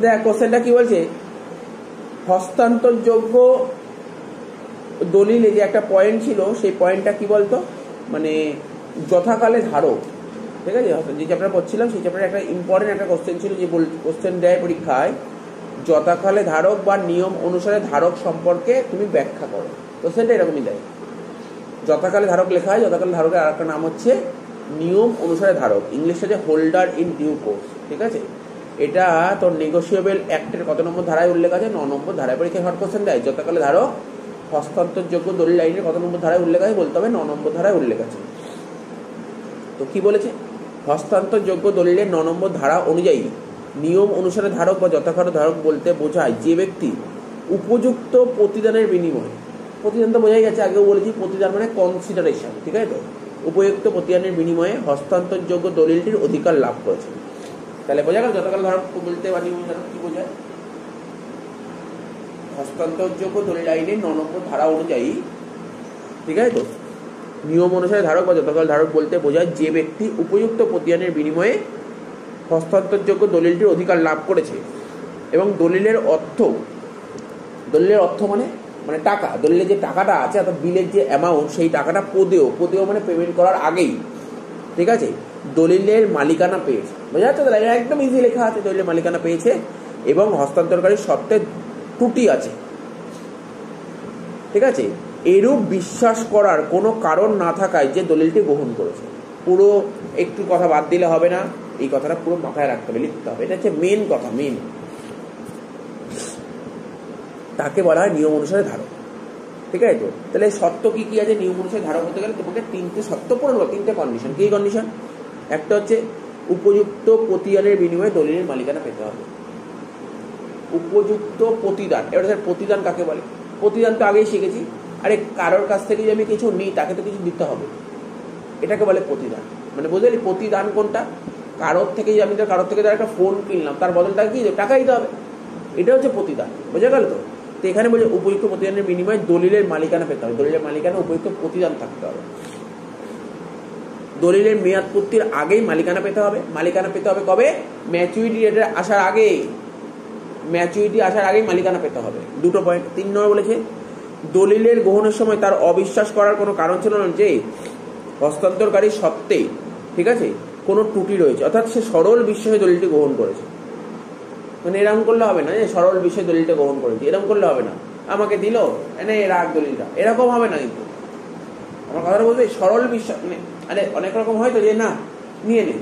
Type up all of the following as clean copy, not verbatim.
দেখ কোশ্চেনটা কি বলছে, হস্তান্তরযোগ্য দলিলে যে একটা পয়েন্ট ছিল সেই পয়েন্টটা কি বলতো, মানে যথাকালে ধারক, ঠিক আছে, যে চ্যাপ্টার পড়ছিলাম সেই চ্যাপ্টারে একটা ইম্পর্টেন্ট একটা কোশ্চেন ছিল, যে কোশ্চেন দেয় পরীক্ষায়, যথাকালে ধারক বা নিয়ম অনুসারে ধারক সম্পর্কে তুমি ব্যাখ্যা করো। কোশ্চেনটা এরকমই দেয়, যথাকালে ধারক লেখা হয়, যথাকালে ধারকের আর একটা নাম হচ্ছে নিয়ম অনুসারে ধারক, ইংলিশে যে হোল্ডার ইন ডিউ কোর্স, ঠিক আছে। এটা তোর নেগোসিয়েবল অ্যাক্টের কত নম্বর ধারায় উল্লেখ আছে, 9 নম্বর ধারায়। পরীক্ষায় শর্ট কোশ্চেন দেয়, যথাকালে ধারক হস্তান্তরযোগ্য দলিল আইনের কত নম্বর ধারায় উল্লেখ আছে বলতে হবে, 9 নম্বর ধারায় উল্লেখ আছে। তো কি বলেছে, হস্তান্তরযোগ্য দলিলের 9 নম্বর ধারা অনুযায়ী নিয়ম অনুসারে ধারক বা যথাকালে ধারক বলতে বোঝায় যে ব্যক্তি উপযুক্ত প্রতিদানের বিনিময়ে, প্রতিদান তো বোঝাই গেছে, আগেও বলেছি, প্রতিদান মানে কনসিডারেশন, ঠিক আছে তো, উপযুক্ত প্রতিদানের বিনিময়ে হস্তান্তরযোগ্য দলিলটির অধিকার লাভ করেছে। তাহলে বোঝা গেল যথাকালে ধারক বলতে বা নিয়ম ধারক কি বোঝায়, হস্তান্তরযোগ্য দলিল আইনের 9 নম্বর ধারা অনুযায়ী, ঠিক আছে তো, নিয়ম অনুসারে ধারক বা যথাকাল ধারক বলতে বোঝায় যে ব্যক্তি উপযুক্ত প্রতিদানের বিনিময়ে হস্তান্তরযোগ্য দলিলটির অধিকার লাভ করেছে এবং দলিলের অর্থ মানে মানে টাকা, দলিলের যে টাকাটা আছে অর্থাৎ বিলের যে অ্যামাউন্ট, সেই টাকাটা পদেও মানে পেমেন্ট করার আগেই, ঠিক আছে, দলিলের মালিকানা পেয়েছে। বোঝা যাচ্ছে? তাহলে একদম ইজি লেখা আছে, দলিলের মালিকানা পেয়েছে এবং হস্তান্তরকারীর সত্ত্বে ত্রুটি আছে, ঠিক আছে, এরূপ বিশ্বাস করার কোনো কারণ না থাকায় যে দলিলটি গ্রহণ করেছে। পুরো একটু কথা বাদ দিলে হবে না, এই কথাটা পুরো মাথায় রাখতে হবে, লিখতে হবে, এটা হচ্ছে মেন কথা, মেন। তাকে বলা হয় নিয়ম অনুসারে ধারক, ঠিক আছে তো। তাহলে শর্ত কি কি আছে নিয়ম অনুসারে ধারক হতে গেলে, তোমাকে 3টে শর্ত পূরণ করো, 3টে কন্ডিশন। কি কন্ডিশন? একটা হচ্ছে উপযুক্ত প্রতিদানের বিনিময়ে দলিলের মালিকানা পেতে হবে, উপযুক্ত প্রতিদান। এবার স্যার প্রতিদান কাকে বলে? প্রতিদান তো আগেই শিখেছি, আরে কারোর কাছ থেকে যদি আমি কিছু নিই তাকে তো কিছু দিতে হবে, এটাকে বলে প্রতিদান। মানে বুঝলি প্রতিদান কোনটা? কারোর থেকে আমি কারোর থেকে একটা ফোন কিনলাম, তার বদলটা কি টাকা দিতে হবে, এটা হচ্ছে প্রতিদান। বোঝা গেল তো? তো এখানে বলছে উপযুক্ত প্রতিদানের বিনিময়ে দলিলের মালিকানা পেতে হবে, দলিলের মালিকানা উপযুক্ত প্রতিদান থাকতে হবে। দলিলের মেয়াদ পূর্তির আগেই মালিকানা পেতে হবে। মালিকানা পেতে হবে কবে? ম্যাচুরিটি ডেটে আসার আগে, ম্যাচুরিটি আসার আগেই মালিকানা পেতে হবে। 2টো পয়েন্ট। 3 নম্বর বলেছে দলিলের গ্রহণের সময় তার অবিশ্বাস করার কোনো কারণ ছিল না যে হস্তান্তরকারী সত্ত্বে, ঠিক আছে, কোনো ত্রুটি রয়েছে, অর্থাৎ সে সরল বিশ্বাসে দলিলটি গ্রহণ করেছে। মানে এরকম করলে হবে না যে সরল বিষয়ে দলিলটা গ্রহণ করেছে, এরকম করলে হবে না, আমাকে দিল এনে রাখ দলিলটা, এরকম হবে না। কিন্তু আমার কথাটা বলতে সরল বিশ্বাস, মানে অনেক রকম হয়তো যে না নিয়ে নে,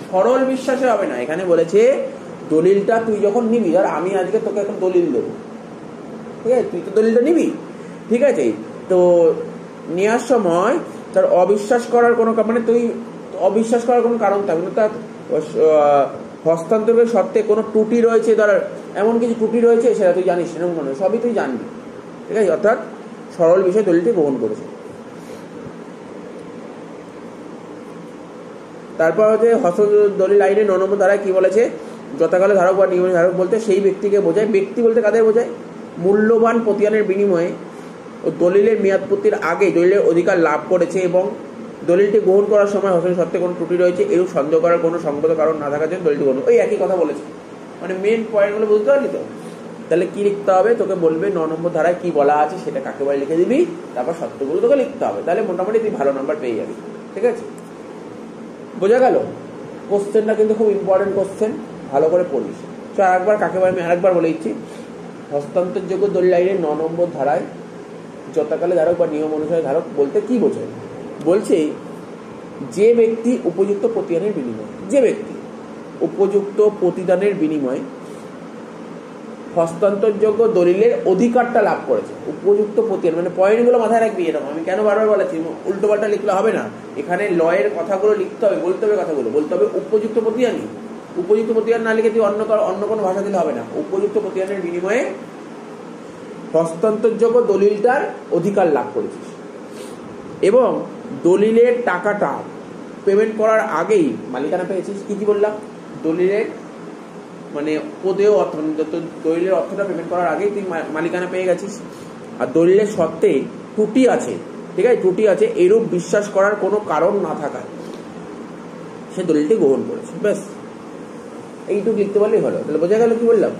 সরল বিশ্বাসে হবে না। এখানে বলেছে দলিলটা তুই যখন নিবি, আর আমি আজকে তোকে এখন দলিল দেবো, ঠিক আছে, তুই তো দলিলটা নিবি, ঠিক আছে, তো নেওয়ার সময় তার অবিশ্বাস করার কোনো, মানে তুই অবিশ্বাস করার কোনো কারণ থাকবে না, তার হস্তান্তরের সত্ত্বে কোনো ত্রুটি রয়েছে, ধর এমন কিছু ত্রুটি রয়েছে সেটা তুই জানিস, সেরকম মনে হয় সবই তুই জানবি, ঠিক আছে, অর্থাৎ সরল বিষয় দলিলটি গ্রহণ করেছে। তারপর হচ্ছে হস্তান্তর দলিল আইনে 9 নম্বর ধারায় কি বলেছে, যথাকালে ধারক বা নিয়মিত ধারক বলতে সেই ব্যক্তিকে বোঝায়। ব্যক্তি বলতে কাদের বোঝায়? মূল্যবান প্রতিদানের বিনিময়ে ও দলিলের মেয়াদ পূর্তির আগে দলিলের অধিকার লাভ করেছে এবং দলিলটি গ্রহণ করার সময় হস্তান্তর সত্ত্বে কোনো ত্রুটি রয়েছে, এরূপ সন্দেহ করার কোনো সংগত কারণ না থাকার জন্য দলিলটি গ্রহণ। ওই একই কথা বলেছে, মানে মেন পয়েন্টগুলো বুঝতে পারলি তো? তাহলে কি লিখতে হবে? তোকে বলবে 9 নম্বর ধারায় কি বলা আছে সেটা কাকে বলে লিখে দিবি, তারপর সত্যগুলো তোকে লিখতে হবে, তাহলে মোটামুটি তুই ভালো নাম্বার পেয়ে যাবি, ঠিক আছে। বোঝা গেল? কোশ্চেনটা কিন্তু খুব ইম্পর্টেন্ট কোশ্চেন, ভালো করে পড়িস। তো আরেকবার কাকে বলে আমি আরেকবার বলে দিচ্ছি, হস্তান্তরযোগ্য দলিল আইনের 9 নম্বর ধারায় যথাকালে ধারক বা নিয়ম অনুসারে ধারক বলতে কি বোঝায়? বলছে যে ব্যক্তি উপযুক্ত প্রতিদানের বিনিময়ে, যে ব্যক্তি উপযুক্ত প্রতিদানের বিনিময়ে হস্তান্তরযোগ্য দলিলের অধিকারটা লাভ করেছে। উপযুক্ত প্রতিদান মানে পয়েন্টগুলো মাথায় রাখবি, এরকম আমি কেন বারবার বলেছি, উল্টো পাল্টা লিখলে হবে না, এখানে লয়ের কথাগুলো লিখতে হবে, বলতে হবে কথাগুলো, বলতে হবে উপযুক্ত প্রতিদানই। উপযুক্ত প্রতিদান না লিখে তুই অন্য কোনো ভাষা দিলে হবে না। উপযুক্ত প্রতিদানের বিনিময়ে হস্তান্তরযোগ্য দলিলটার অধিকার লাভ করেছিস এবং দলিলের টাকাটা পেমেন্ট করার আগেই মালিকানা পেয়েছিস। কি কি বললাম? দলিলের মানে পদেও অর্থ, দলিলের অর্থটা পেমেন্ট করার আগেই তুই মালিকানা পেয়ে গেছিস। আর দলিলের সত্ত্বে ত্রুটি আছে, ঠিক আছে, ত্রুটি আছে, এরূপ বিশ্বাস করার কোনো কারণ না থাকায় সে দলিলটি গ্রহণ করেছে। ব্যাস, এইটুকু লিখতে পারলেই হলো। তাহলে বোঝা গেল কি বললাম?